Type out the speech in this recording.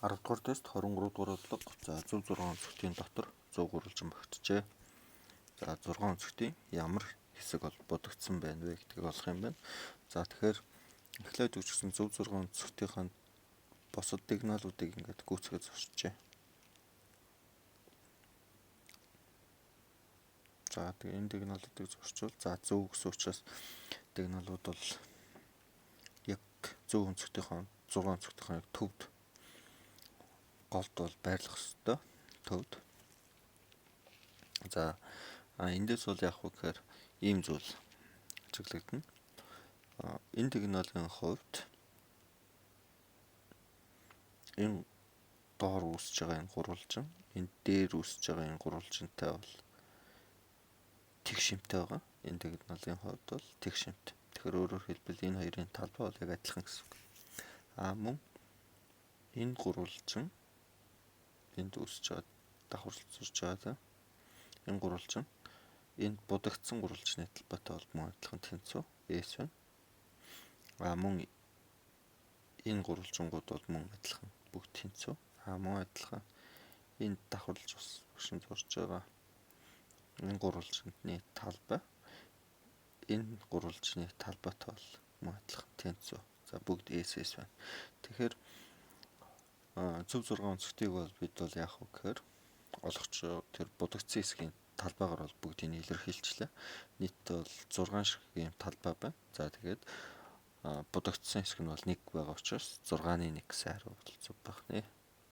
10 дугаар тест 23 дугаар бодлого. За 106 онцгтын дотор 100 багтжээ. За 6 онцгтын ямар хэсэг бол бодогдсон байна вэ гэдгийг олох юм байна. За тэгэхээр эхлээд үгчсэн 106 онцгтынхаа босод дигналуудыг ингээд гүйцэтгэж зурчжээ. За тэгээ энэ дигналуудыг зурчвал за 100 гэсэн учраас дигналууд бол яг 100 онцгтынхаа 6 онцгтынхаа яг төвд голд бол байрлах ёстой төвд. За эндээс бол яг үгээр ийм зүйл ажиглагдана. Энэ дигналын хувьд энэ доор үүсэж байгаа энэ гурвалжин, энэ дээр үүсэж байгаа энэ гурвалжинтай бол тэг шимтэй байгаа. Энэ дигналын хувьд бол тэг шимт. Тэгэхээр өөрөөр хэлбэл энэ хоёрын талбай бол яг адилхан гэсэн үг. Мөн энэ гурвалжин энд үүсэж байгаа давхарлцж байгаа. Энэ гурвалжин энд будагдсан гурвалжны талбайтай бол мөн адилхан тэнцүү S байна. Мөн энэ гурвалжингууд бол мөн адилхан бүгд тэнцүү. Мөн адилхан энд давхарлж багшин зурж байгаа энэ гурвалжиндны талбай энэ гурвалжны талбайтай бол мөн адилхан тэнцүү. За бүгд S байна. Тэгэхээр зөв 6 онцгтыг бол бид бол яах вэ гэхээр олгоч тэр будагдсан хэсгийн талбайгаар бол бүгдийг илэрхийлчлээ. Нийтдээ бол 6 шиг ийм талбай байна. За тэгээд будагдсан хэсэг нь бол 1 байгаа учраас 6-ны 1 гэсэн хариу бол зөв байх нэ.